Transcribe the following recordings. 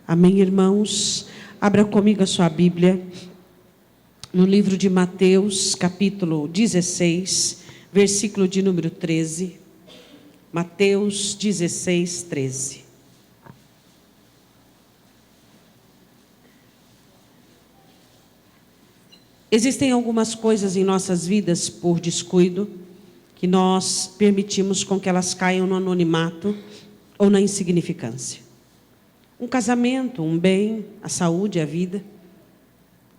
Amém, irmãos? Abra comigo a sua Bíblia no livro de Mateus, capítulo 16, versículo de número 13. Mateus 16, 13. Existem algumas coisas em nossas vidas por descuido que nós permitimos com que elas caiam no anonimato ou na insignificância. Um casamento, um bem, a saúde, a vida.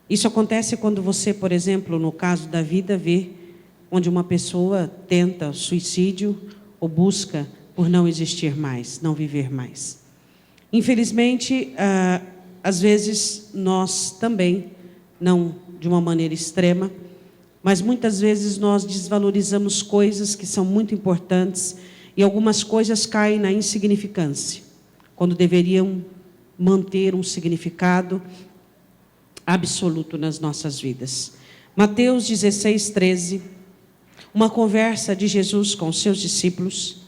Isso acontece quando você, por exemplo, no caso da vida, vê onde uma pessoa tenta suicídio ou busca por não existir mais, não viver mais. Infelizmente, às vezes nós também, não de uma maneira extrema, mas muitas vezes nós desvalorizamos coisas que são muito importantes e algumas coisas caem na insignificância, quando deveriam manter um significado absoluto nas nossas vidas. Mateus 16, 13, uma conversa de Jesus com os seus discípulos.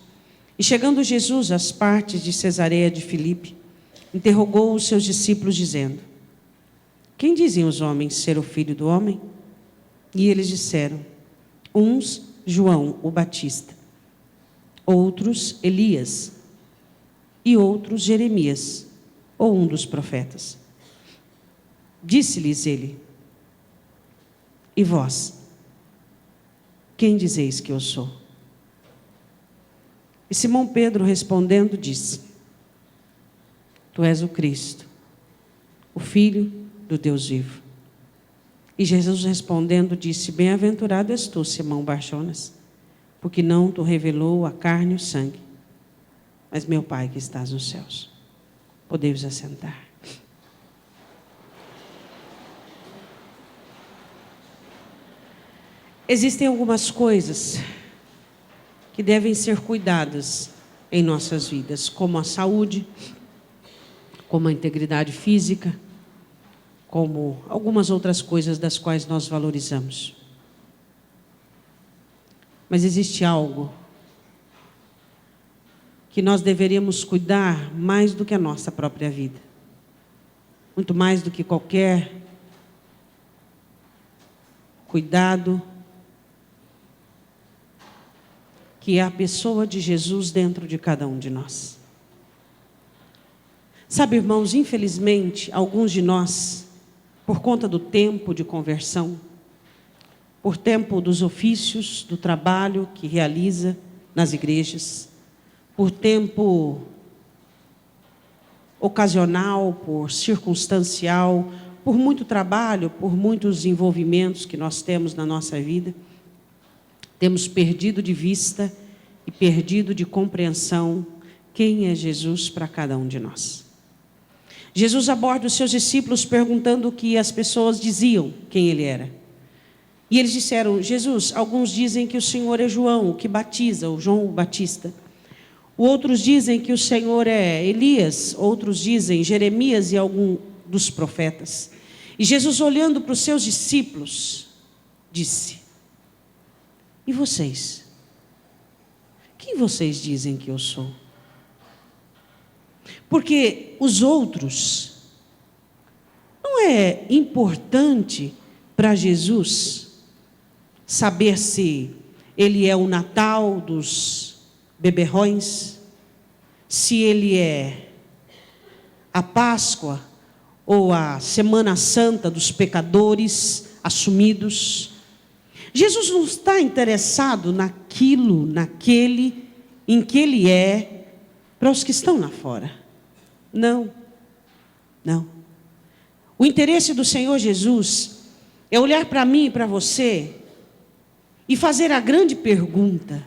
E chegando Jesus às partes de Cesareia de Filipe, interrogou os seus discípulos dizendo: quem dizem os homens ser o Filho do Homem? E eles disseram: uns, João o Batista, outros, Elias, e outros, Jeremias, ou um dos profetas. Disse-lhes ele: e vós, quem dizeis que eu sou? E Simão Pedro respondendo disse: tu és o Cristo, o Filho do Deus vivo. E Jesus respondendo disse: bem-aventurado és tu, Simão Barjonas, porque não te revelou a carne e o sangue, mas meu Pai que estás nos céus. Podemos assentar. Existem algumas coisas que devem ser cuidadas em nossas vidas, como a saúde, como a integridade física, como algumas outras coisas das quais nós valorizamos. Mas existe algo que nós deveríamos cuidar mais do que a nossa própria vida. Muito mais do que qualquer cuidado, que é a pessoa de Jesus dentro de cada um de nós. Sabe, irmãos, infelizmente, alguns de nós, por conta do tempo de conversão, por tempo dos ofícios, do trabalho que realiza nas igrejas, por tempo ocasional, por circunstancial, por muito trabalho, por muitos envolvimentos que nós temos na nossa vida, temos perdido de vista e perdido de compreensão quem é Jesus para cada um de nós. Jesus aborda os seus discípulos perguntando o que as pessoas diziam quem ele era. E eles disseram: Jesus, alguns dizem que o Senhor é João, o que batiza, o João o Batista. Outros dizem que o Senhor é Elias, outros dizem Jeremias e algum dos profetas. E Jesus, olhando para os seus discípulos, disse: e vocês? Quem vocês dizem que eu sou? Porque os outros, não é importante para Jesus saber se ele é o Natal dos beberrões, se ele é a Páscoa ou a Semana Santa dos pecadores assumidos. Jesus não está interessado naquele em que ele é para os que estão lá fora. Não, não. O interesse do Senhor Jesus é olhar para mim e para você e fazer a grande pergunta: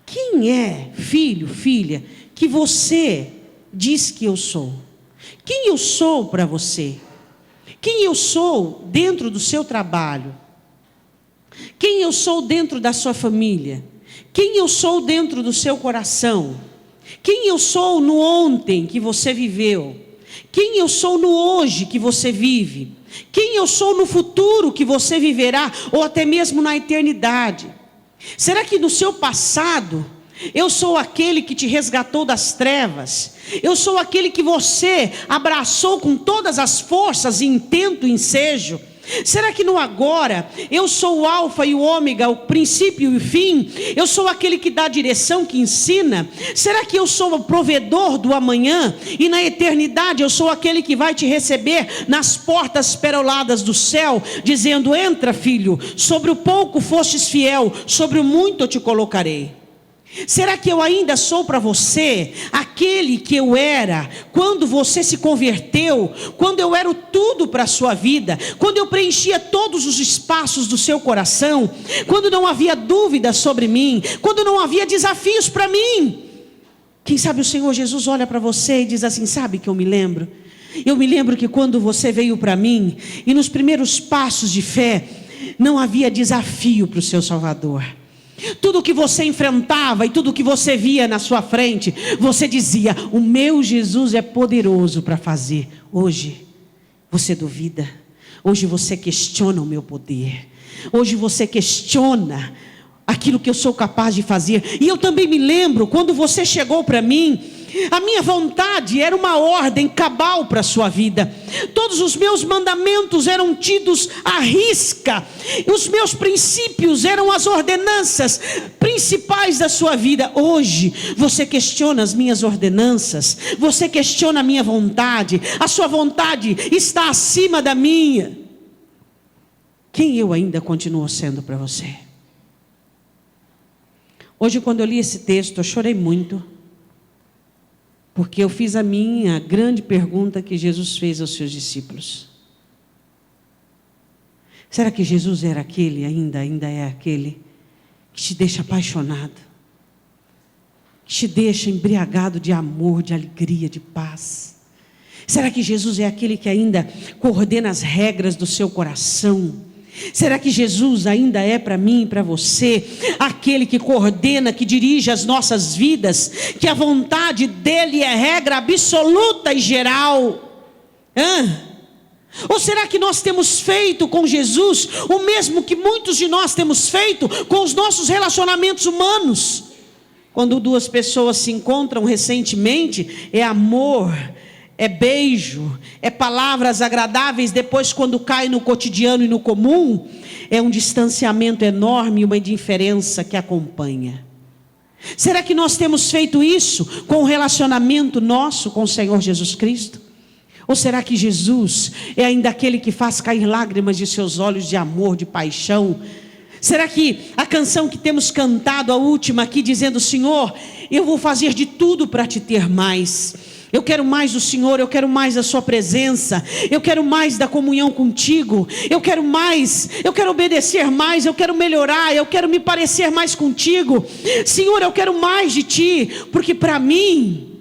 quem é, filho, filha, que você diz que eu sou? Quem eu sou para você? Quem eu sou dentro do seu trabalho? Quem eu sou dentro da sua família? Quem eu sou dentro do seu coração? Quem eu sou no ontem que você viveu? Quem eu sou no hoje que você vive? Quem eu sou no futuro que você viverá? Ou até mesmo na eternidade? Será que no seu passado Eu sou aquele que te resgatou das trevas. Eu sou aquele que você abraçou com todas as forças e intento e ensejo. Será que no agora eu sou o alfa e o ômega, o princípio e o fim? Eu sou aquele que dá direção, que ensina? Será que eu sou o provedor do amanhã? E na eternidade eu sou aquele que vai te receber nas portas peroladas do céu, dizendo: entra, filho, sobre o pouco fostes fiel, sobre o muito eu te colocarei. Será que eu ainda sou para você aquele que eu era quando você se converteu, quando eu era o tudo para a sua vida, quando eu preenchia todos os espaços do seu coração, quando não havia dúvidas sobre mim, quando não havia desafios para mim? Quem sabe o Senhor Jesus olha para você e diz assim: sabe que eu me lembro? Eu me lembro que quando você veio para mim, e nos primeiros passos de fé, não havia desafio para o seu Salvador. Tudo que você enfrentava e tudo que você via na sua frente, você dizia: o meu Jesus é poderoso para fazer. Hoje você duvida. Hoje você questiona o meu poder. Hoje você questiona aquilo que eu sou capaz de fazer. E eu também me lembro quando você chegou para mim. A minha vontade era uma ordem cabal para a sua vida. Todos os meus mandamentos eram tidos à risca. Os meus princípios eram as ordenanças principais da sua vida. Hoje você questiona as minhas ordenanças. Você questiona a minha vontade. A sua vontade está acima da minha. Quem eu ainda continuo sendo para você? Hoje, quando eu li esse texto, eu chorei muito. Porque eu fiz a minha grande pergunta que Jesus fez aos seus discípulos. Será que Jesus era aquele, ainda é aquele, que te deixa apaixonado? Que te deixa embriagado de amor, de alegria, de paz? Será que Jesus é aquele que ainda coordena as regras do seu coração? Será que Jesus ainda é para mim e para você aquele que coordena, que dirige as nossas vidas, que a vontade dele é regra absoluta e geral? Ou será que nós temos feito com Jesus o mesmo que muitos de nós temos feito com os nossos relacionamentos humanos? Quando duas pessoas se encontram recentemente, é amor, é beijo, é palavras agradáveis. Depois, quando cai no cotidiano e no comum, é um distanciamento enorme e uma indiferença que acompanha. Será que nós temos feito isso com o relacionamento nosso com o Senhor Jesus Cristo? Ou será que Jesus é ainda aquele que faz cair lágrimas de seus olhos de amor, de paixão? Será que a canção que temos cantado, a última aqui, dizendo: Senhor, eu vou fazer de tudo para te ter mais. Eu quero mais do Senhor, eu quero mais da sua presença, eu quero mais da comunhão contigo, eu quero mais, eu quero obedecer mais, eu quero melhorar, eu quero me parecer mais contigo. Senhor, eu quero mais de ti, porque para mim,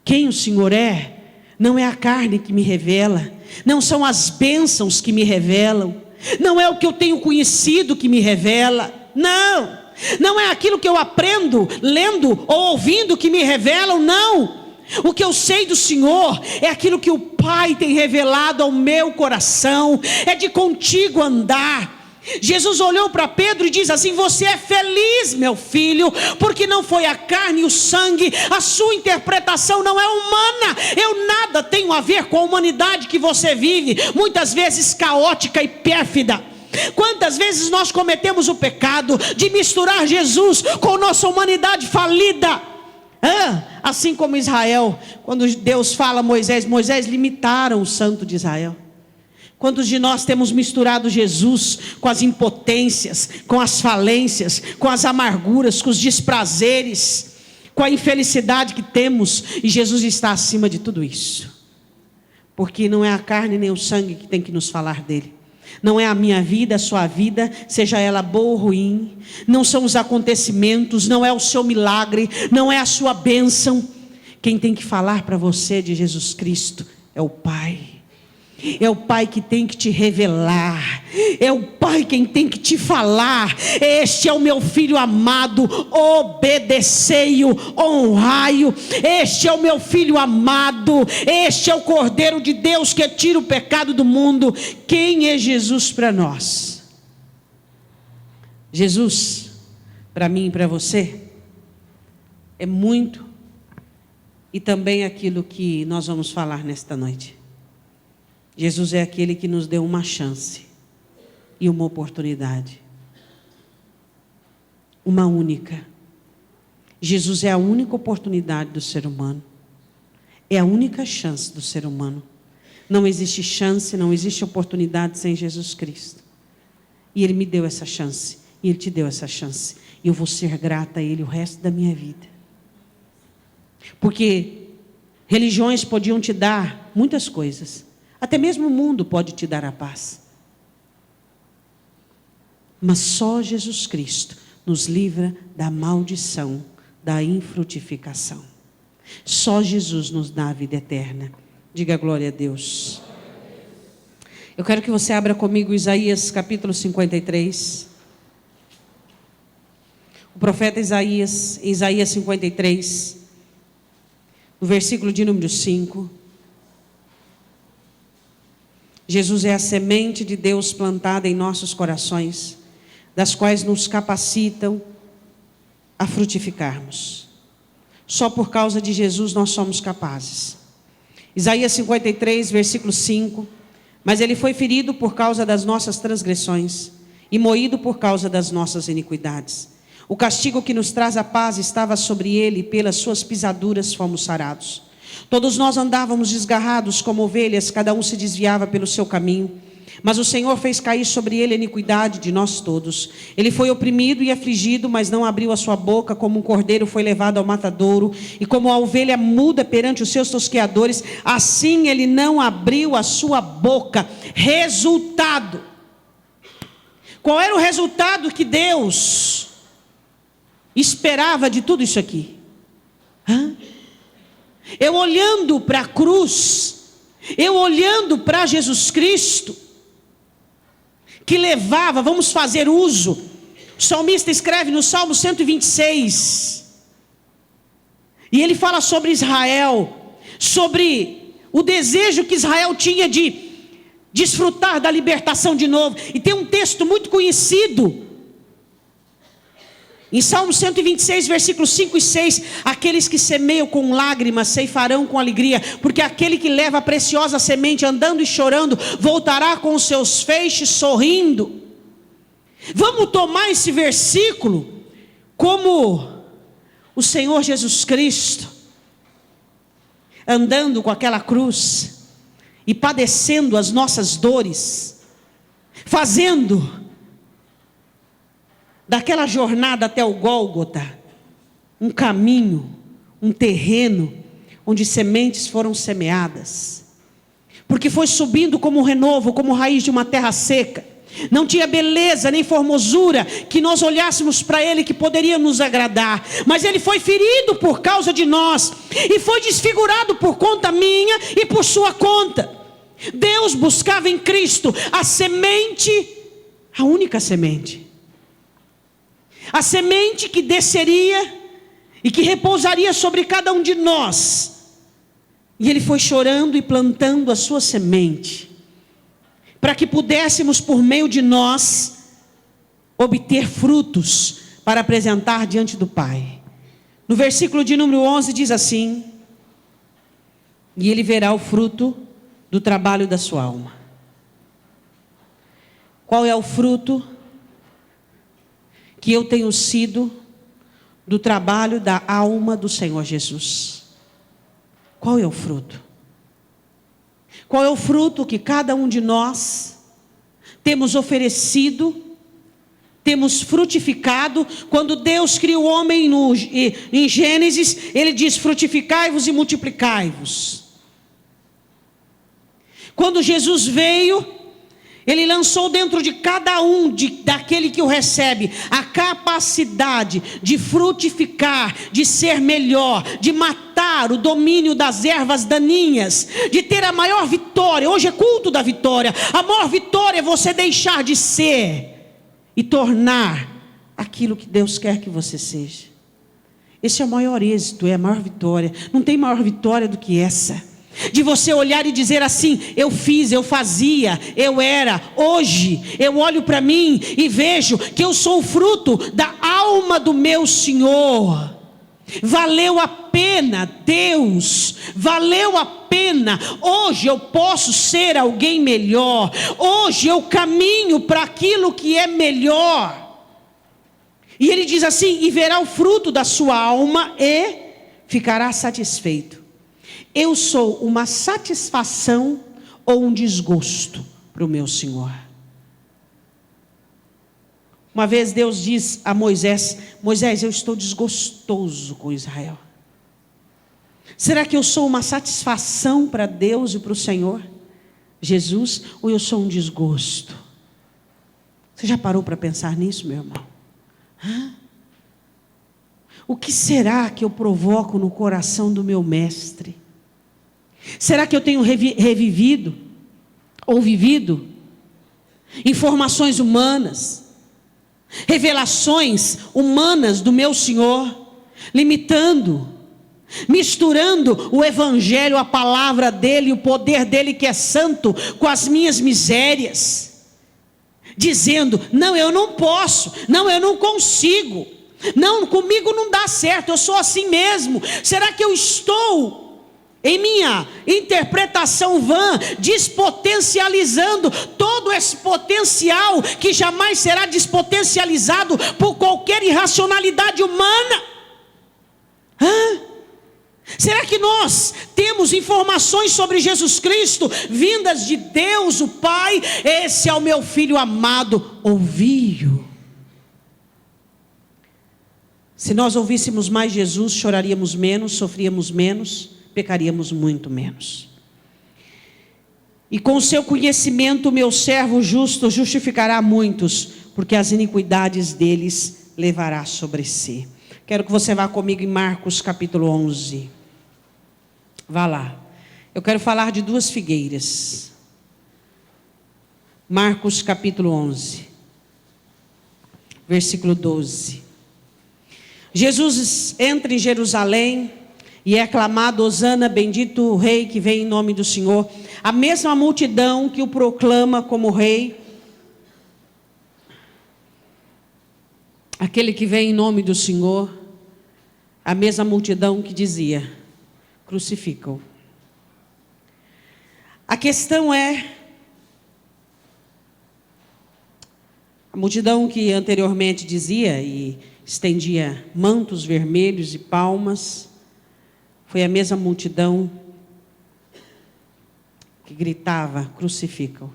quem o Senhor é, não é a carne que me revela, não são as bênçãos que me revelam, não é o que eu tenho conhecido que me revela, não é aquilo que eu aprendo lendo ou ouvindo que me revelam, não. O que eu sei do Senhor é aquilo que o Pai tem revelado ao meu coração, é de contigo andar. Jesus olhou para Pedro e diz assim: você é feliz, meu filho, porque não foi a carne e o sangue, a sua interpretação não é humana. Eu nada tenho a ver com a humanidade que você vive, muitas vezes caótica e pérfida. Quantas vezes nós cometemos o pecado de misturar Jesus com nossa humanidade falida? Assim como Israel, quando Deus fala a Moisés, limitaram o santo de Israel. Quantos de nós temos misturado Jesus com as impotências, com as falências, com as amarguras, com os desprazeres, com a infelicidade que temos? E Jesus está acima de tudo isso, porque não é a carne nem o sangue que tem que nos falar dele. Não é a minha vida, a sua vida, seja ela boa ou ruim. Não são os acontecimentos, não é o seu milagre, não é a sua bênção. Quem tem que falar para você de Jesus Cristo é o Pai. É o Pai que tem que te revelar. É o Pai quem tem que te falar: este é o meu filho amado, obedecei-o, honrai-o. Este é o meu filho amado, este é o Cordeiro de Deus que tira o pecado do mundo. Quem é Jesus para nós? Jesus, para mim e para você, é muito, e também aquilo que nós vamos falar nesta noite. Jesus é aquele que nos deu uma chance e uma oportunidade. Uma única. Jesus é a única oportunidade do ser humano. É a única chance do ser humano. Não existe chance, não existe oportunidade sem Jesus Cristo. E Ele me deu essa chance. E Ele te deu essa chance. E eu vou ser grata a Ele o resto da minha vida. Porque religiões podiam te dar muitas coisas. Até mesmo o mundo pode te dar a paz. Mas só Jesus Cristo nos livra da maldição, da infrutificação. Só Jesus nos dá a vida eterna. Diga glória a Deus. Eu quero que você abra comigo Isaías capítulo 53. O profeta Isaías, em Isaías 53, no versículo de número 5. Jesus é a semente de Deus plantada em nossos corações, das quais nos capacitam a frutificarmos. Só por causa de Jesus nós somos capazes. Isaías 53, versículo 5. Mas Ele foi ferido por causa das nossas transgressões e moído por causa das nossas iniquidades. O castigo que nos traz a paz estava sobre Ele, e pelas suas pisaduras fomos sarados. Todos nós andávamos desgarrados como ovelhas, cada um se desviava pelo seu caminho. Mas o Senhor fez cair sobre Ele a iniquidade de nós todos. Ele foi oprimido e afligido, mas não abriu a sua boca. Como um cordeiro foi levado ao matadouro, e como a ovelha muda perante os seus tosqueadores, assim Ele não abriu a sua boca. Resultado. Qual era o resultado que Deus esperava de tudo isso aqui? Eu olhando para a cruz, eu olhando para Jesus Cristo, que levava, vamos fazer uso. O salmista escreve no Salmo 126, e ele fala sobre Israel, sobre o desejo que Israel tinha de desfrutar da libertação de novo. E tem um texto muito conhecido, em Salmo 126, versículos 5 e 6, aqueles que semeiam com lágrimas ceifarão com alegria, porque aquele que leva a preciosa semente andando e chorando, voltará com os seus feixes sorrindo. Vamos tomar esse versículo como o Senhor Jesus Cristo, andando com aquela cruz, e padecendo as nossas dores, fazendo daquela jornada até o Gólgota um caminho, um terreno, onde sementes foram semeadas, porque foi subindo como um renovo, como raiz de uma terra seca. Não tinha beleza nem formosura que nós olhássemos para Ele que poderia nos agradar, mas Ele foi ferido por causa de nós, e foi desfigurado por conta minha e por sua conta. Deus buscava em Cristo a semente, a única semente, a semente que desceria e que repousaria sobre cada um de nós. E Ele foi chorando e plantando a sua semente, para que pudéssemos, por meio de nós, obter frutos para apresentar diante do Pai. No versículo de número 11 diz assim: e Ele verá o fruto do trabalho da sua alma. Qual é o fruto que eu tenho sido do trabalho da alma do Senhor Jesus? Qual é o fruto? Qual é o fruto que cada um de nós temos oferecido, temos frutificado? Quando Deus cria o homem em Gênesis, Ele diz: frutificai-vos e multiplicai-vos. Quando Jesus veio, Ele lançou dentro de cada um daquele que o recebe a capacidade de frutificar, de ser melhor, de matar o domínio das ervas daninhas, de ter a maior vitória. Hoje é culto da vitória. A maior vitória é você deixar de ser e tornar aquilo que Deus quer que você seja. Esse é o maior êxito, é a maior vitória. Não tem maior vitória do que essa. De você olhar e dizer assim: eu fiz, eu fazia, eu era. Hoje eu olho para mim e vejo que eu sou o fruto da alma do meu Senhor. Valeu a pena, Deus, valeu a pena. Hoje eu posso ser alguém melhor. Hoje eu caminho para aquilo que é melhor. E ele diz assim: e verá o fruto da sua alma e ficará satisfeito. Eu sou uma satisfação ou um desgosto para o meu Senhor? Uma vez Deus diz a Moisés: Moisés, eu estou desgostoso com Israel. Será que eu sou uma satisfação para Deus e para o Senhor Jesus, ou eu sou um desgosto? Você já parou para pensar nisso, meu irmão? O que será que eu provoco no coração do meu mestre? Será que eu tenho revivido ou vivido informações humanas, revelações humanas do meu Senhor, limitando, misturando o evangelho, a palavra dele, o poder dele que é santo, com as minhas misérias, dizendo: não, eu não posso, não, eu não consigo, não, comigo não dá certo, eu sou assim mesmo. Será que eu estou, em minha interpretação vã, despotencializando todo esse potencial que jamais será despotencializado por qualquer irracionalidade humana? Será que nós temos informações sobre Jesus Cristo vindas de Deus o Pai? Esse é o meu filho amado, ouvi-o. Se nós ouvíssemos mais Jesus, choraríamos menos, sofríamos menos, pecaríamos muito menos. E com o seu conhecimento, meu servo justo justificará muitos, porque as iniquidades deles levará sobre si. Quero que você vá comigo em Marcos capítulo 11. Vá lá. Eu quero falar de duas figueiras. Marcos capítulo 11, versículo 12. Jesus entra em Jerusalém e é aclamado: Hosana, bendito o rei que vem em nome do Senhor. A mesma multidão que o proclama como rei, aquele que vem em nome do Senhor, a mesma multidão que dizia: crucificam. A questão é, a multidão que anteriormente dizia e estendia mantos vermelhos e palmas, foi a mesma multidão que gritava: crucificam.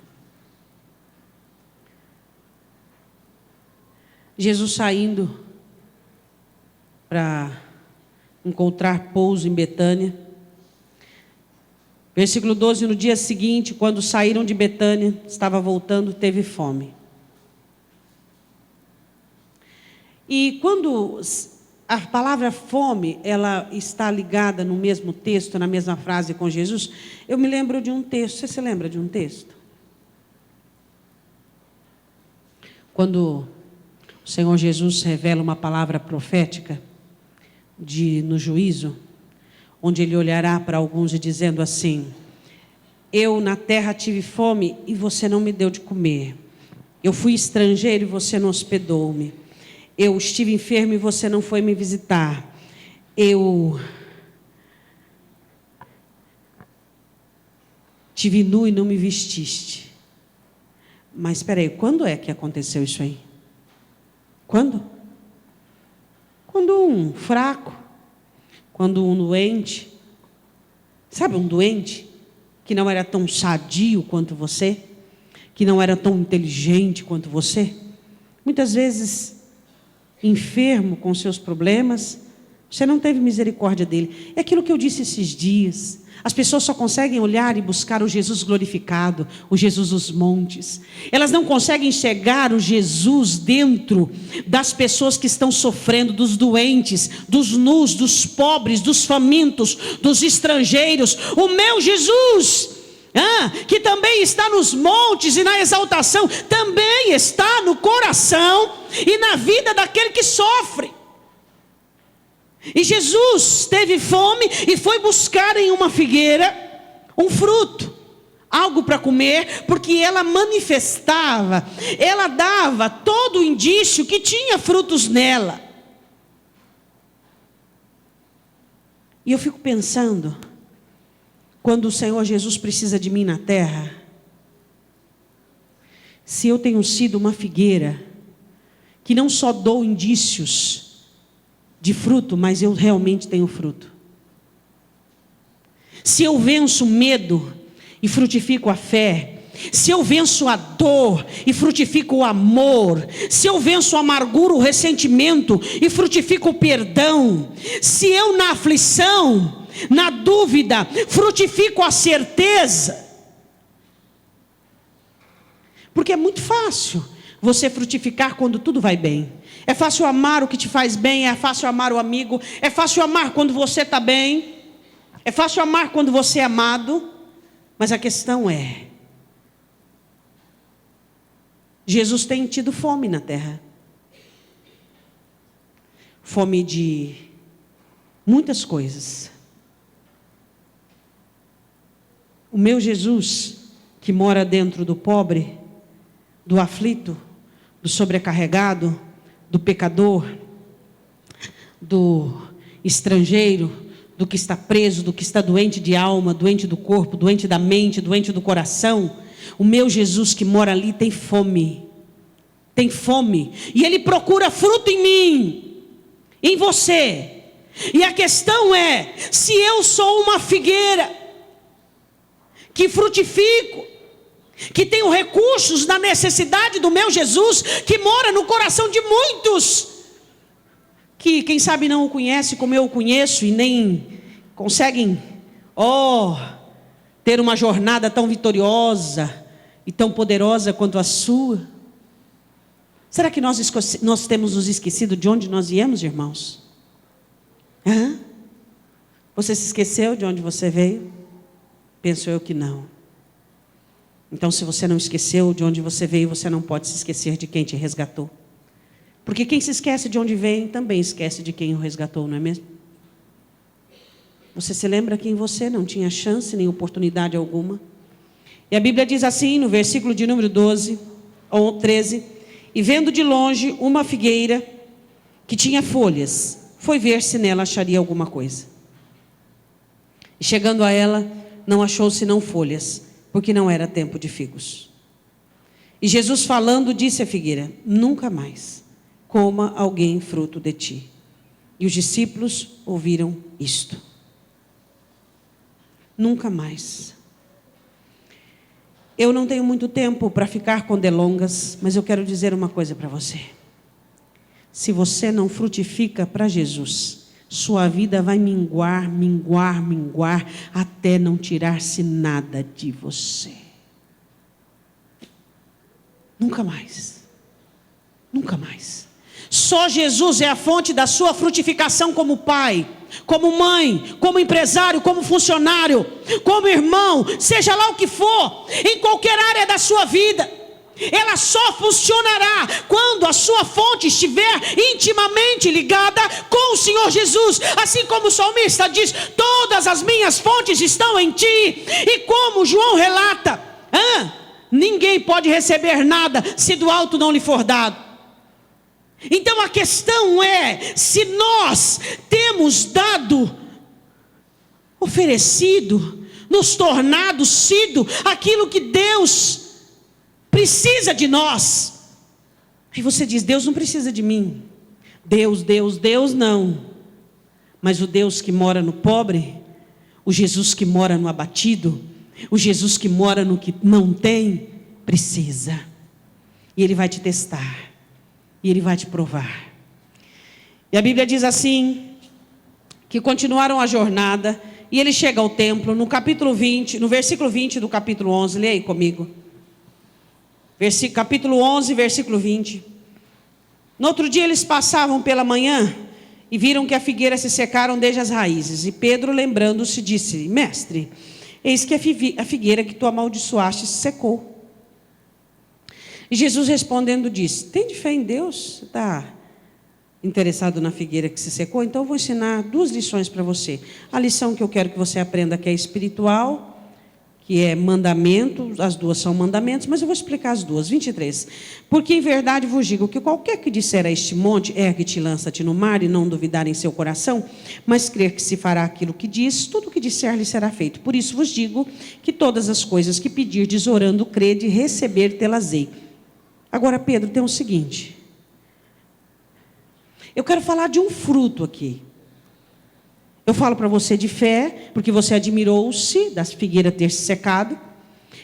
Jesus saindo para encontrar pouso em Betânia. Versículo 12: no dia seguinte, quando saíram de Betânia, estava voltando, teve fome. E quando a palavra fome, ela está ligada no mesmo texto, na mesma frase com Jesus, eu me lembro de um texto. Você se lembra de um texto? Quando o Senhor Jesus revela uma palavra profética no juízo, onde ele olhará para alguns e dizendo assim: eu na terra tive fome e você não me deu de comer. Eu fui estrangeiro e você não hospedou-me. Eu estive enfermo e você não foi me visitar. Eu tive nu e não me vestiste. Mas espera aí, quando é que aconteceu isso aí? Quando? Quando um fraco, quando um doente, sabe, um doente que não era tão sadio quanto você, que não era tão inteligente quanto você, muitas vezes enfermo com seus problemas, você não teve misericórdia dele. É aquilo que eu disse esses dias. As pessoas só conseguem olhar e buscar o Jesus glorificado, o Jesus dos montes. Elas não conseguem enxergar o Jesus dentro das pessoas que estão sofrendo, dos doentes, dos nus, dos pobres, dos famintos, dos estrangeiros. O meu Jesus, que também está nos montes e na exaltação, também está no coração e na vida daquele que sofre. E Jesus teve fome e foi buscar em uma figueira um fruto, algo para comer, porque ela manifestava, ela dava todo o indício que tinha frutos nela. E eu fico pensando, quando o Senhor Jesus precisa de mim na terra, se eu tenho sido uma figueira, que não só dou indícios de fruto, mas eu realmente tenho fruto. Se eu venço o medo e frutifico a fé, se eu venço a dor e frutifico o amor, se eu venço a amargura, o ressentimento e frutifico o perdão, se eu na aflição, na dúvida, frutifico a certeza, porque é muito fácil você frutificar quando tudo vai bem. É fácil amar o que te faz bem, é fácil amar o amigo, é fácil amar quando você está bem, é fácil amar quando você é amado, mas a questão é, Jesus tem tido fome na terra. Fome de muitas coisas. O meu Jesus, que mora dentro do pobre, do aflito, do sobrecarregado, do pecador, do estrangeiro, do que está preso, do que está doente de alma, doente do corpo, doente da mente, doente do coração. O meu Jesus que mora ali tem fome, e Ele procura fruto em mim, em você. E a questão é, se eu sou uma figueira, que frutifico, que tenho recursos na necessidade do meu Jesus, que mora no coração de muitos, que quem sabe não o conhece como eu o conheço, e nem conseguem, ter uma jornada tão vitoriosa e tão poderosa quanto a sua. Será que nós temos nos esquecido de onde nós viemos, irmãos? Você se esqueceu de onde você veio? Penso eu que não. Então, se você não esqueceu de onde você veio, você não pode se esquecer de quem te resgatou. Porque quem se esquece de onde vem, também esquece de quem o resgatou, não é mesmo? Você se lembra que em você não tinha chance nem oportunidade alguma? E a Bíblia diz assim, no versículo de número 12, ou 13, e vendo de longe uma figueira que tinha folhas, foi ver se nela acharia alguma coisa. E chegando a ela, não achou senão folhas, porque não era tempo de figos. E Jesus falando, disse à figueira, nunca mais coma alguém fruto de ti. E os discípulos ouviram isto. Nunca mais. Eu não tenho muito tempo para ficar com delongas, mas eu quero dizer uma coisa para você. Se você não frutifica para Jesus, sua vida vai minguar, até não tirar-se nada de você. Nunca mais. Nunca mais. Só Jesus é a fonte da sua frutificação como pai, como mãe, como empresário, como funcionário, como irmão, seja lá o que for, em qualquer área da sua vida. Ela só funcionará quando a sua fonte estiver intimamente ligada com o Senhor Jesus. Assim como o salmista diz, todas as minhas fontes estão em ti. E como João relata, ninguém pode receber nada se do alto não lhe for dado. Então a questão é, se nós temos dado, oferecido, nos tornado, sido aquilo que Deus precisa de nós. Aí você diz, Deus não precisa de mim. Deus não. Mas o Deus que mora no pobre, o Jesus que mora no abatido, o Jesus que mora no que não tem, precisa. E Ele vai te testar. E Ele vai te provar. E a Bíblia diz assim, que continuaram a jornada, e ele chega ao templo, no capítulo 20, no versículo 20 do capítulo 11, leia aí comigo. Capítulo 11, versículo 20. No outro dia eles passavam pela manhã, e viram que a figueira se secaram desde as raízes. E Pedro, lembrando-se, disse, mestre, eis que a figueira que tu amaldiçoaste se secou. E Jesus respondendo disse, tem fé em Deus? Você está interessado na figueira que se secou? Então eu vou ensinar 2 lições para você. A lição que eu quero que você aprenda, que é espiritual, que é mandamento, as duas são mandamentos, mas eu vou explicar as duas. 23. Porque em verdade vos digo que qualquer que disser a este monte, ergue-te e lança-te no mar, e não duvidar em seu coração, mas crer que se fará aquilo que diz, tudo o que disser lhe será feito. Por isso vos digo que todas as coisas que pedirdes orando, crede, receber, tê-las-ei. Agora, Pedro, tem o seguinte. Eu quero falar de um fruto aqui. Eu falo para você de fé, porque você admirou-se da figueira ter se secado.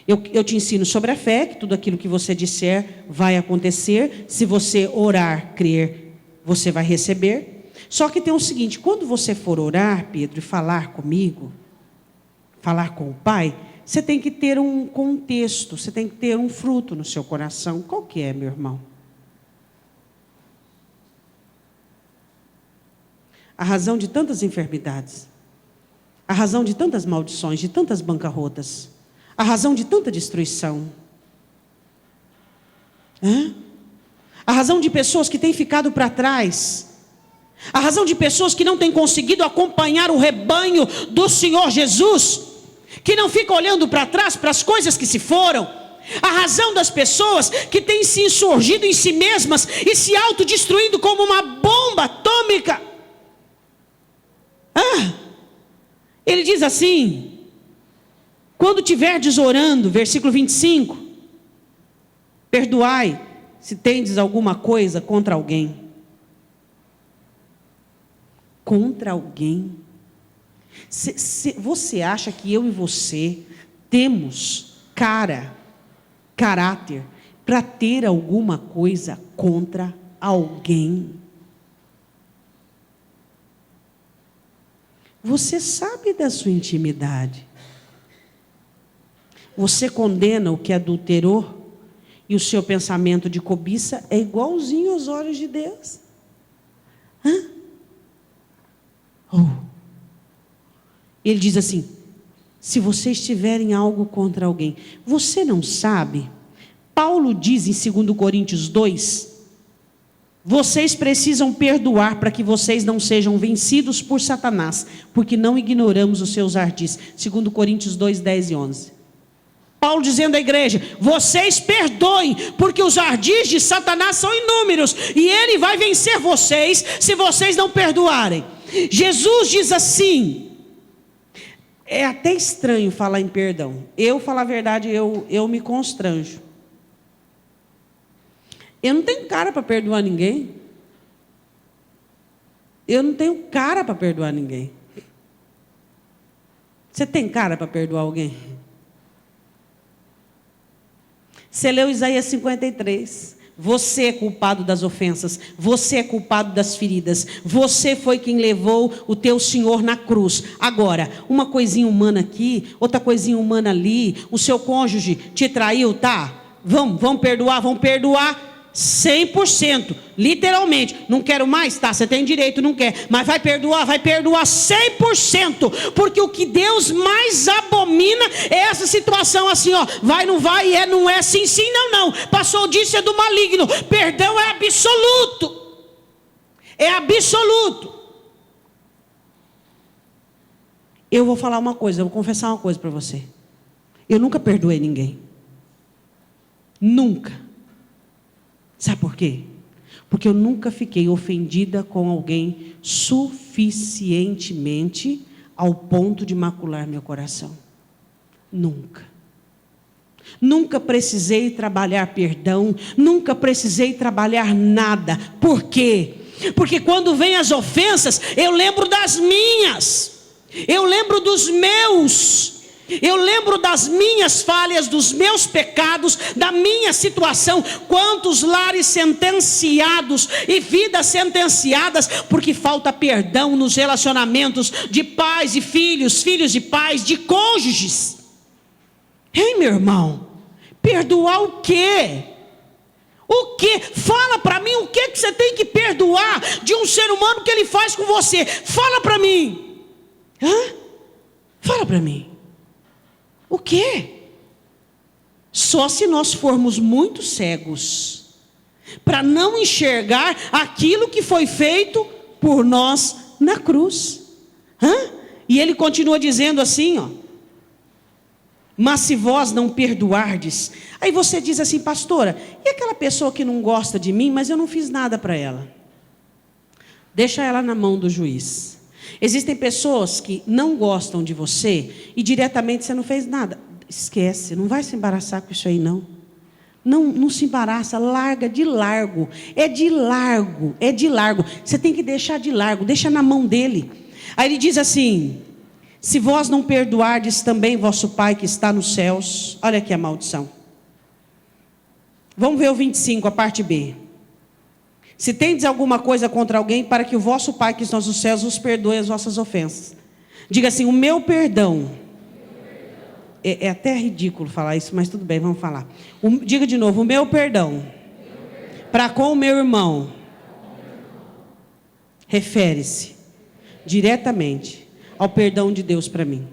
Eu te ensino sobre a fé, que tudo aquilo que você disser vai acontecer. Se você orar, crer, você vai receber. Só que tem o seguinte, quando você for orar, Pedro, e falar comigo, falar com o Pai, você tem que ter um contexto, você tem que ter um fruto no seu coração. Qual que é, meu irmão? A razão de tantas enfermidades, a razão de tantas maldições, de tantas bancarrotas, a razão de tanta destruição. A razão de pessoas que têm ficado para trás, a razão de pessoas que não têm conseguido acompanhar o rebanho do Senhor Jesus, que não ficam olhando para trás, para as coisas que se foram. A razão das pessoas que têm se insurgido em si mesmas e se autodestruindo como uma bomba atômica. Ele diz assim, quando tiverdes orando, versículo 25, perdoai, se tendes alguma coisa contra alguém. Contra alguém. Você acha que eu e você temos caráter, para ter alguma coisa contra alguém? Você sabe da sua intimidade. Você condena o que adulterou e o seu pensamento de cobiça é igualzinho aos olhos de Deus. Ele diz assim, se vocês tiverem algo contra alguém, você não sabe? Paulo diz em 2 Coríntios 2, vocês precisam perdoar para que vocês não sejam vencidos por Satanás, porque não ignoramos os seus ardis. 2 Coríntios 2, 10 e 11. Paulo dizendo à igreja, vocês perdoem, porque os ardis de Satanás são inúmeros, e ele vai vencer vocês, se vocês não perdoarem. Jesus diz assim, é até estranho falar em perdão. Eu, falar a verdade, eu me constranjo. Eu não tenho cara para perdoar ninguém. Eu não tenho cara para perdoar ninguém. Você tem cara para perdoar alguém? Você leu Isaías 53. Você é culpado das ofensas. Você é culpado das feridas. Você foi quem levou o teu Senhor na cruz. Agora, uma coisinha humana aqui, outra coisinha humana ali. O seu cônjuge te traiu, tá? Vamos perdoar 100%, literalmente. Não quero mais, tá? Você tem direito, não quer, mas vai perdoar 100%, porque o que Deus mais abomina é essa situação assim, ó, vai, não vai, não é, sim, não, passou disso, é do maligno. Perdão é absoluto. Eu vou falar uma coisa, eu vou confessar uma coisa para você. Eu nunca perdoei ninguém, nunca. Sabe por quê? Porque eu nunca fiquei ofendida com alguém suficientemente ao ponto de macular meu coração. Nunca. Nunca precisei trabalhar perdão, nunca precisei trabalhar nada. Por quê? Porque quando vem as ofensas, eu lembro das minhas, eu lembro dos meus. Eu lembro das minhas falhas, dos meus pecados, da minha situação. Quantos lares sentenciados e vidas sentenciadas porque falta perdão nos relacionamentos de pais e filhos, filhos e pais, de cônjuges. Ei, meu irmão, perdoar o quê? O quê? Fala para mim o que você tem que perdoar de um ser humano que ele faz com você. Fala para mim. Fala para mim. O quê? Só se nós formos muito cegos para não enxergar aquilo que foi feito por nós na cruz. E ele continua dizendo assim, ó, Mas se vós não perdoardes, aí você diz assim, pastora, e aquela pessoa que não gosta de mim, mas eu não fiz nada para ela? Deixa ela na mão do juiz. Existem pessoas que não gostam de você e diretamente você não fez nada. Esquece, não vai se embaraçar com isso aí não. Não se embaraça, larga de largo. É de largo, é de largo. Você tem que deixar de largo, deixa na mão dele. Aí ele diz assim, se vós não perdoardes também vosso Pai que está nos céus. Olha aqui a maldição. Vamos ver o 25, a parte B. Se tendes alguma coisa contra alguém, para que o vosso Pai que está nos céus vos perdoe as vossas ofensas. Diga assim, o meu perdão. É até ridículo falar isso, mas tudo bem, vamos falar. Diga de novo, o meu perdão. Para com o meu irmão. Refere-se diretamente ao perdão de Deus para mim.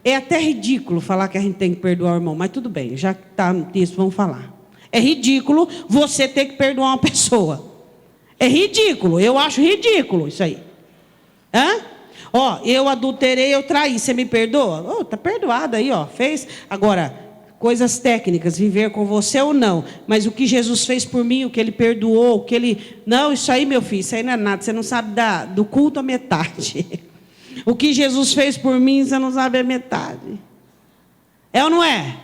É até ridículo falar que a gente tem que perdoar o irmão, mas tudo bem, já que está no texto, vamos falar. É ridículo você ter que perdoar uma pessoa. É ridículo, eu acho ridículo isso aí. Eu adulterei, eu traí, você me perdoa? Está perdoado aí, fez. Agora, coisas técnicas, viver com você ou não. Mas o que Jesus fez por mim, o que Ele perdoou, o que Ele... Não, isso aí, meu filho, isso aí não é nada. Você não sabe do culto a metade. O que Jesus fez por mim, você não sabe a metade. É ou não é?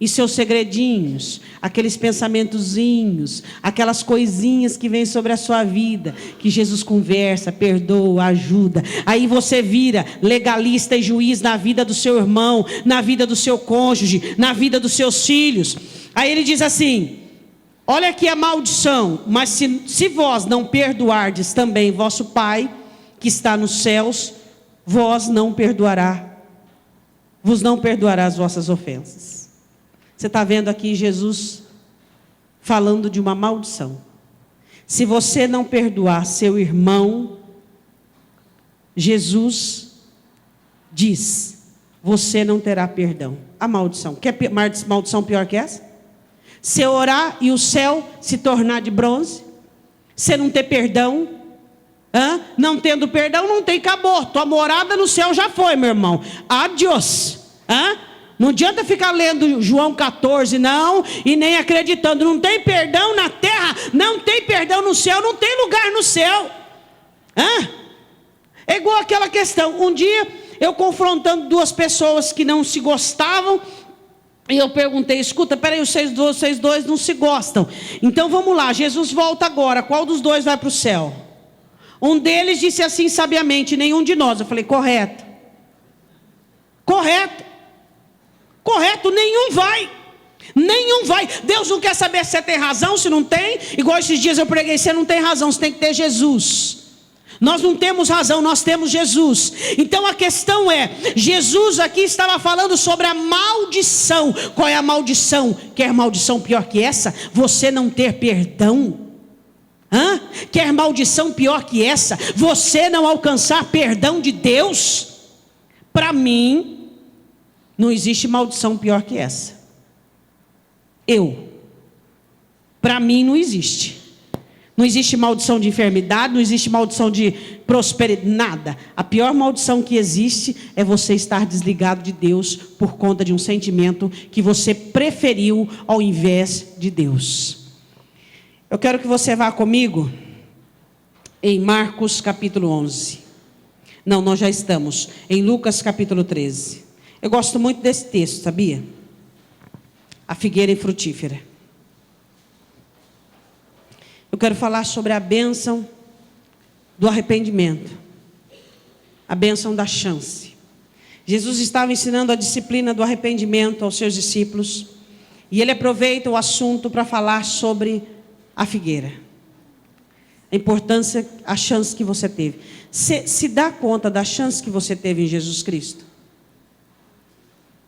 E seus segredinhos, aqueles pensamentozinhos, aquelas coisinhas que vêm sobre a sua vida, que Jesus conversa, perdoa, ajuda. Aí você vira legalista e juiz na vida do seu irmão, na vida do seu cônjuge, na vida dos seus filhos. Aí ele diz assim, olha aqui a maldição, mas se vós não perdoardes também vosso Pai, que está nos céus, vos não perdoará as vossas ofensas. Você está vendo aqui Jesus falando de uma maldição. Se você não perdoar seu irmão, Jesus diz, você não terá perdão. A maldição. Quer maldição pior que essa? Você orar e o céu se tornar de bronze? Você não ter perdão? Não tendo perdão, não tem, acabou. Tua morada no céu já foi, meu irmão. Adiós. Não adianta ficar lendo João 14, não, e nem acreditando. Não tem perdão na terra, não tem perdão no céu, não tem lugar no céu. É igual aquela questão. Um dia, eu confrontando duas pessoas que não se gostavam, e eu perguntei, escuta, peraí, vocês dois não se gostam. Então vamos lá, Jesus volta agora, qual dos dois vai para o céu? Um deles disse assim sabiamente, nenhum de nós. Eu falei, correto, nenhum vai. Deus não quer saber se você tem razão, se não tem. Igual esses dias eu preguei, você não tem razão, você tem que ter Jesus. Nós não temos razão, nós temos Jesus. Então a questão é, Jesus aqui estava falando sobre a maldição. Qual é a maldição? Quer maldição pior que essa? Você não ter perdão? Quer maldição pior que essa? Você não alcançar perdão de Deus? Para mim, não existe maldição pior que essa. Para mim não existe. Não existe maldição de enfermidade, não existe maldição de prosperidade, nada. A pior maldição que existe é você estar desligado de Deus por conta de um sentimento que você preferiu ao invés de Deus. Eu quero que você vá comigo em Marcos capítulo 11. Não, nós já estamos em Lucas capítulo 13. Eu gosto muito desse texto, sabia? A figueira infrutífera. Eu quero falar sobre a bênção do arrependimento. A bênção da chance. Jesus estava ensinando a disciplina do arrependimento aos seus discípulos. E ele aproveita o assunto para falar sobre a figueira. A importância, a chance que você teve. Se dá conta da chance que você teve em Jesus Cristo?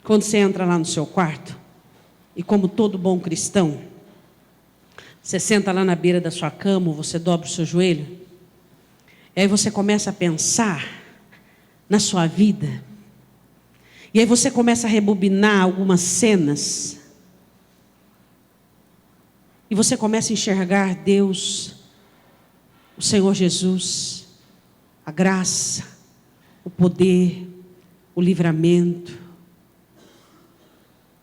Quando você entra lá no seu quarto, e como todo bom cristão, você senta lá na beira da sua cama, você dobra o seu joelho, e aí você começa a pensar na sua vida, e aí você começa a rebobinar algumas cenas, e você começa a enxergar Deus, o Senhor Jesus, a graça, o poder, o livramento,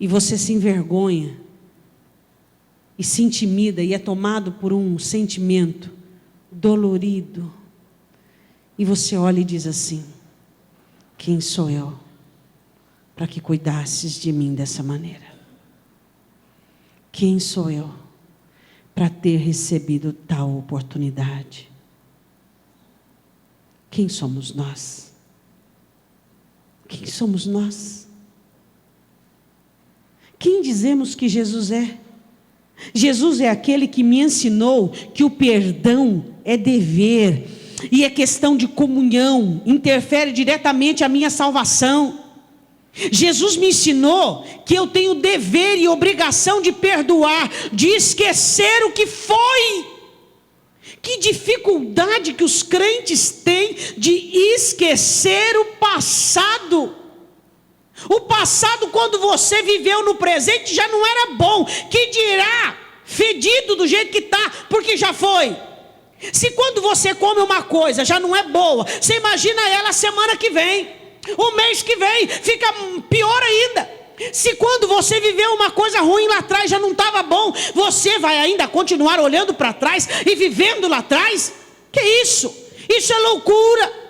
e você se envergonha, e se intimida, e é tomado por um sentimento dolorido, e você olha e diz assim: quem sou eu para que cuidasses de mim dessa maneira? Quem sou eu para ter recebido tal oportunidade? Quem somos nós? Quem somos nós? Quem dizemos que Jesus é? Jesus é aquele que me ensinou que o perdão é dever, e é questão de comunhão, interfere diretamente a minha salvação. Jesus me ensinou que eu tenho dever e obrigação de perdoar, de esquecer o que foi. Que dificuldade que os crentes têm de esquecer o passado. O passado, quando você viveu no presente, já não era bom. Que dirá fedido do jeito que está, porque já foi. Se quando você come uma coisa já não é boa, você imagina ela a semana que vem, o mês que vem, fica pior ainda. Se quando você viveu uma coisa ruim lá atrás já não estava bom, você vai ainda continuar olhando para trás e vivendo lá atrás? Que isso? Isso é loucura.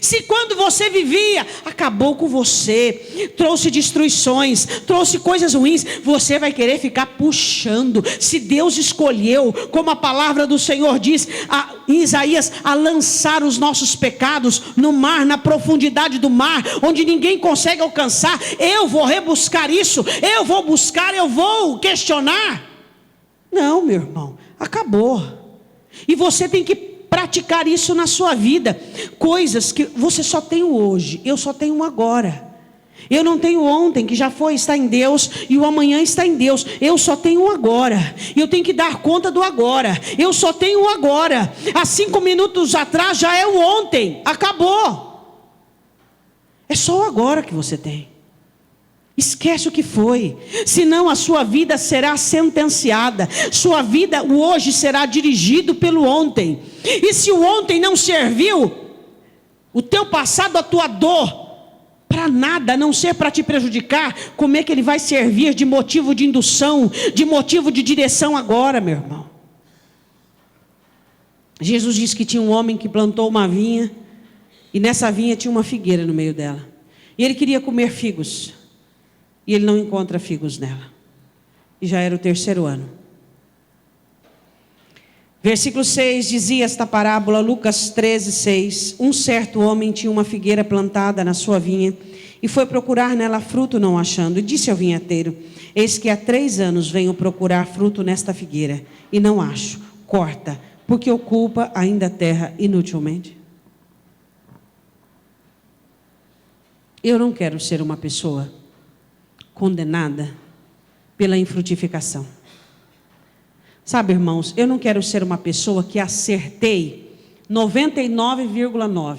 Se quando você vivia, acabou com você, trouxe destruições, trouxe coisas ruins, você vai querer ficar puxando. Se Deus escolheu, como a palavra do Senhor diz em Isaías, a lançar os nossos pecados no mar, na profundidade do mar, onde ninguém consegue alcançar, eu vou rebuscar isso, eu vou buscar, eu vou questionar. Não, meu irmão, acabou. E você tem que praticar isso na sua vida. Coisas que você só tem o hoje, eu só tenho o agora. Eu não tenho ontem, que já foi, está em Deus, e o amanhã está em Deus. Eu só tenho o agora. Eu tenho que dar conta do agora. Eu só tenho o agora. Há 5 minutos atrás já é o ontem. Acabou. É só o agora que você tem. Esquece o que foi, senão a sua vida será sentenciada. Sua vida, o hoje, será dirigido pelo ontem. E se o ontem não serviu, o teu passado, a tua dor, para nada, a não ser para te prejudicar, como é que ele vai servir de motivo de indução, de motivo de direção agora, meu irmão? Jesus disse que tinha um homem que plantou uma vinha, e nessa vinha tinha uma figueira no meio dela, e ele queria comer figos, e ele não encontra figos nela. E já era o 3º ano. Versículo 6 dizia esta parábola, Lucas 13:6. Um certo homem tinha uma figueira plantada na sua vinha, e foi procurar nela fruto, não achando. E disse ao vinhateiro: eis que há 3 anos venho procurar fruto nesta figueira, e não acho. Corta, porque ocupa ainda a terra inutilmente. Eu não quero ser uma pessoa condenada pela infrutificação. Sabe, irmãos, eu não quero ser uma pessoa que acertei 99,9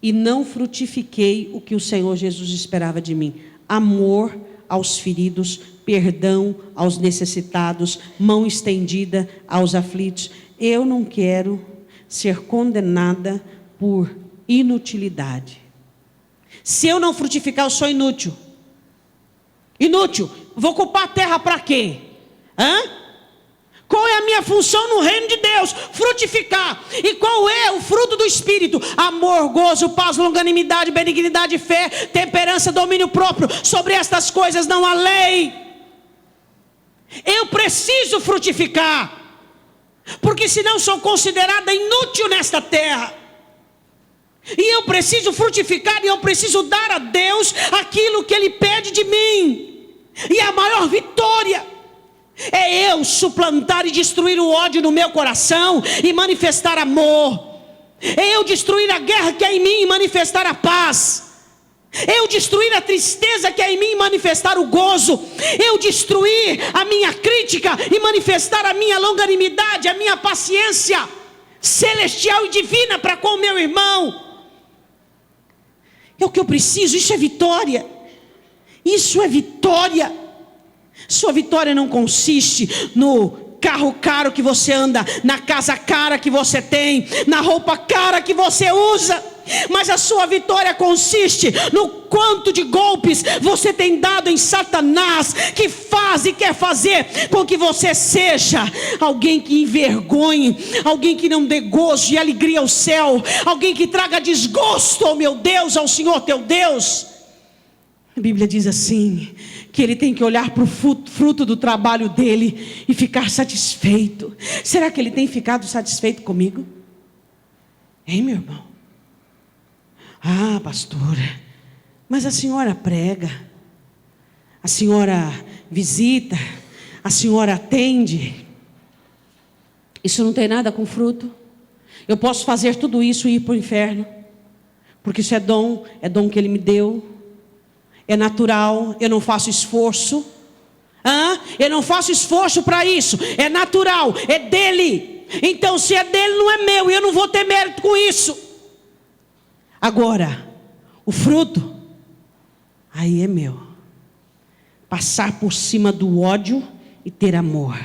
e não frutifiquei o que o Senhor Jesus esperava de mim. Amor aos feridos, perdão aos necessitados, mão estendida aos aflitos. Eu não quero ser condenada por inutilidade. Se eu não frutificar, eu sou inútil. Inútil. Vou ocupar a terra para quê? Qual é a minha função no reino de Deus? Frutificar. E qual é o fruto do Espírito? Amor, gozo, paz, longanimidade, benignidade, fé, temperança, domínio próprio. Sobre estas coisas não há lei. Eu preciso frutificar, porque senão sou considerada inútil nesta terra. E eu preciso frutificar, e eu preciso dar a Deus aquilo que Ele pede de mim. E a maior vitória é eu suplantar e destruir o ódio no meu coração e manifestar amor. É eu destruir a guerra que há em mim e manifestar a paz. Eu destruir a tristeza que há em mim e manifestar o gozo. Eu destruir a minha crítica e manifestar a minha longanimidade, a minha paciência celestial e divina para com o meu irmão. É o que eu preciso. Isso é vitória. Isso é vitória. Sua vitória não consiste no carro caro que você anda, na casa cara que você tem, na roupa cara que você usa. Mas a sua vitória consiste no quanto de golpes você tem dado em Satanás, que faz e quer fazer com que você seja alguém que envergonhe, alguém que não dê gozo e alegria ao céu, alguém que traga desgosto, oh meu Deus, ao Senhor teu Deus. A Bíblia diz assim, que ele tem que olhar para o fruto do trabalho dele e ficar satisfeito. Será que ele tem ficado satisfeito comigo? Hein, meu irmão? Ah, pastora, mas a senhora prega, a senhora visita, a senhora atende. Isso não tem nada com fruto. Eu posso fazer tudo isso e ir para o inferno, porque isso é dom que ele me deu. É natural, eu não faço esforço. Eu não faço esforço para isso. É natural, é dele. Então se é dele não é meu, e eu não vou ter mérito com isso. Agora, o fruto, aí é meu. Passar por cima do ódio e ter amor.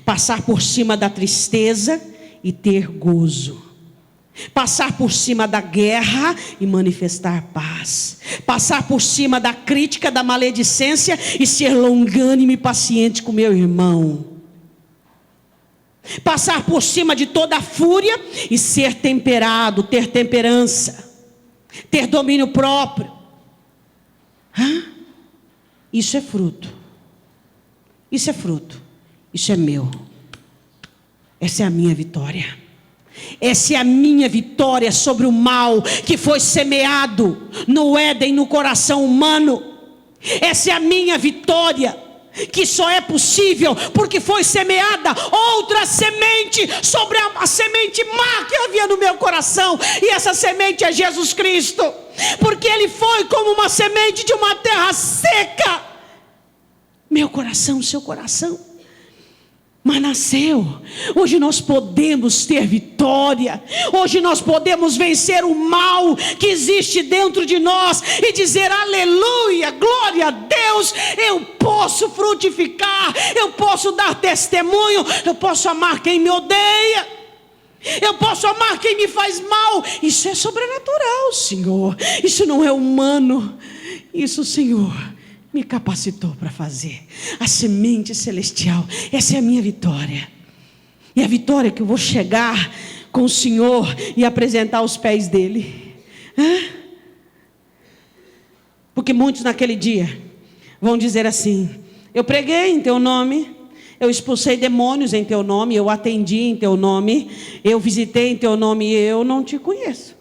Passar por cima da tristeza e ter gozo. Passar por cima da guerra e manifestar paz. Passar por cima da crítica, da maledicência e ser longânime e paciente com meu irmão. Passar por cima de toda a fúria e ser temperado, ter temperança, ter domínio próprio. Isso é fruto. Isso é fruto. Isso é meu. Essa é a minha vitória. Essa é a minha vitória sobre o mal que foi semeado no Éden, no coração humano. Essa é a minha vitória, que só é possível porque foi semeada outra semente sobre a semente má que havia no meu coração. E essa semente é Jesus Cristo, porque Ele foi como uma semente de uma terra seca. Meu coração, seu coração, mas nasceu. Hoje nós podemos ter vitória. Hoje nós podemos vencer o mal que existe dentro de nós e dizer aleluia, glória a Deus. Eu posso frutificar, eu posso dar testemunho, eu posso amar quem me odeia, eu posso amar quem me faz mal. Isso é sobrenatural, Senhor. Isso não é humano. Isso, Senhor, me capacitou para fazer. A semente celestial, essa é a minha vitória. E a vitória é que eu vou chegar com o Senhor e apresentar aos pés dele. Porque muitos naquele dia vão dizer assim: eu preguei em teu nome, eu expulsei demônios em teu nome, eu atendi em teu nome, eu visitei em teu nome, e eu não te conheço.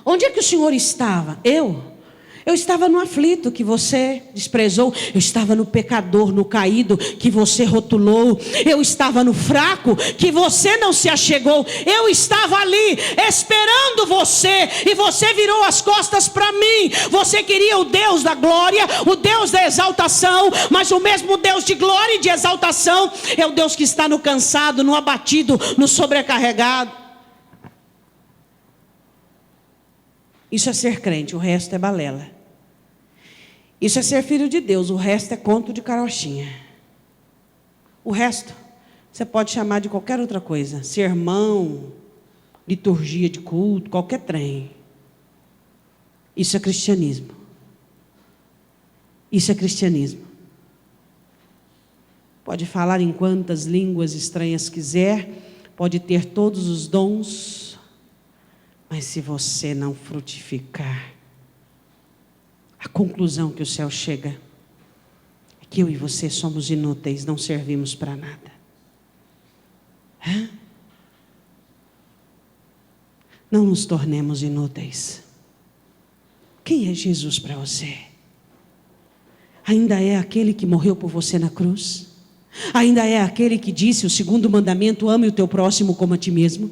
Onde é que o Senhor estava? Eu estava no aflito que você desprezou. Eu estava no pecador, no caído que você rotulou. Eu estava no fraco que você não se achegou. Eu estava ali esperando você e você virou as costas para mim. Você queria o Deus da glória, o Deus da exaltação, mas o mesmo Deus de glória e de exaltação é o Deus que está no cansado, no abatido, no sobrecarregado. Isso é ser crente, o resto é balela. Isso é ser filho de Deus, o resto é conto de carochinha. O resto você pode chamar de qualquer outra coisa. Sermão, liturgia de culto, qualquer trem. Isso é cristianismo. Isso é cristianismo. Pode falar em quantas línguas estranhas quiser, pode ter todos os dons, mas se você não frutificar, a conclusão que o céu chega é que eu e você somos inúteis, não servimos para nada. Não nos tornemos inúteis. Quem é Jesus para você? Ainda é aquele que morreu por você na cruz? Ainda é aquele que disse o segundo mandamento: ame o teu próximo como a ti mesmo?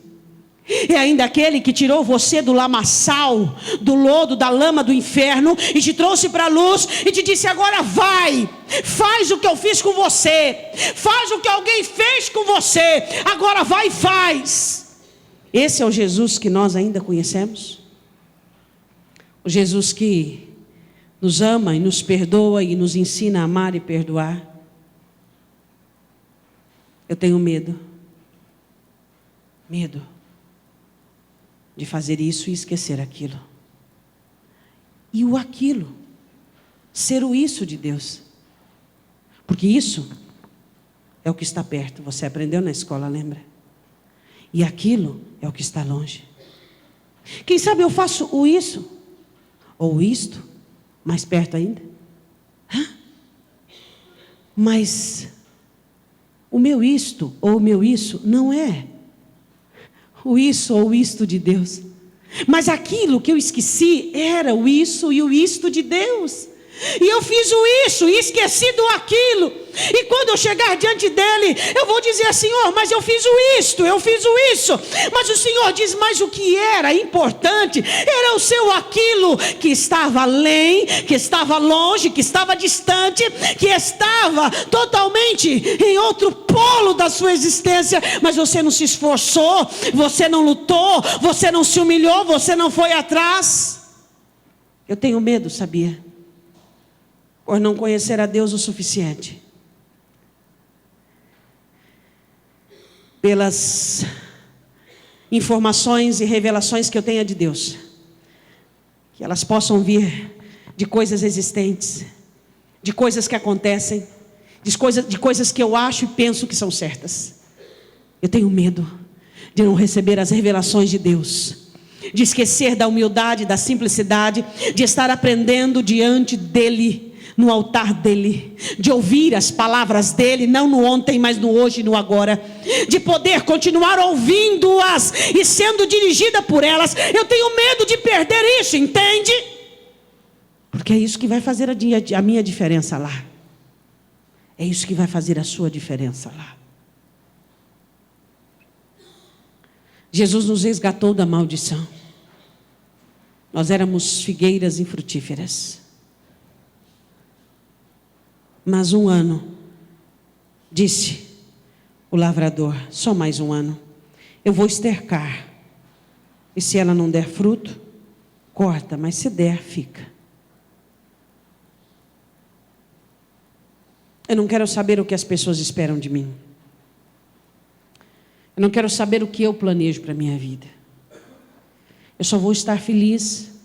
É ainda aquele que tirou você do lamaçal, do lodo, da lama do inferno e te trouxe para a luz e te disse: agora vai, faz o que eu fiz com você, faz o que alguém fez com você, agora vai e faz. Esse é o Jesus que nós ainda conhecemos? O Jesus que nos ama e nos perdoa e nos ensina a amar e perdoar? Eu tenho medo de fazer isso e esquecer aquilo. E o aquilo, ser o isso de Deus. Porque isso é o que está perto. Você aprendeu na escola, lembra? E aquilo é o que está longe. Quem sabe eu faço o isso, ou isto, mais perto ainda. Mas o meu isto, ou o meu isso, não é o isso ou o isto de Deus. Mas aquilo que eu esqueci era o isso e o isto de Deus. E eu fiz o isso e esqueci do aquilo. E quando eu chegar diante dele, eu vou dizer: Senhor, mas eu fiz o isto, eu fiz o isso. Mas o Senhor diz: mas o que era importante era o seu aquilo que estava além, que estava longe, que estava distante, que estava totalmente em outro polo da sua existência. Mas você não se esforçou, você não lutou, você não se humilhou, você não foi atrás. Eu tenho medo, sabia? Por não conhecer a Deus o suficiente. Pelas informações e revelações que eu tenha de Deus, que elas possam vir de coisas existentes, de coisas que acontecem, de coisas que eu acho e penso que são certas. Eu tenho medo de não receber as revelações de Deus, de esquecer da humildade, da simplicidade, de estar aprendendo diante dEle, no altar dEle, de ouvir as palavras dEle, não no ontem, mas no hoje e no agora, de poder continuar ouvindo-as e sendo dirigida por elas. Eu tenho medo de perder isso, entende? Porque é isso que vai fazer a minha diferença lá. É isso que vai fazer a sua diferença lá. Jesus nos resgatou da maldição. Nós éramos figueiras infrutíferas. Mas 1 ano, disse o lavrador, só mais 1 ano. Eu vou estercar. E se ela não der fruto, corta, mas se der, fica. Eu não quero saber o que as pessoas esperam de mim. Eu não quero saber o que eu planejo para a minha vida. Eu só vou estar feliz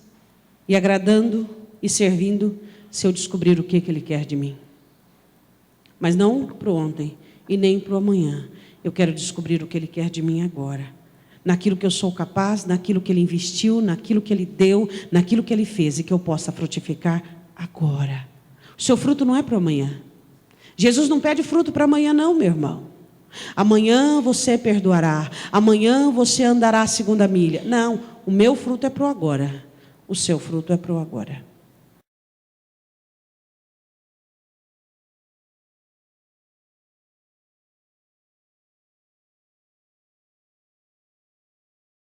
e agradando e servindo se eu descobrir o que Ele quer de mim. Mas não para o ontem e nem para o amanhã. Eu quero descobrir o que Ele quer de mim agora. Naquilo que eu sou capaz, naquilo que Ele investiu, naquilo que Ele deu, naquilo que Ele fez e que eu possa frutificar agora. O seu fruto não é para amanhã. Jesus não pede fruto para amanhã não, meu irmão. Amanhã você perdoará. Amanhã você andará a 2ª milha. Não, o meu fruto é para o agora. O seu fruto é para o agora.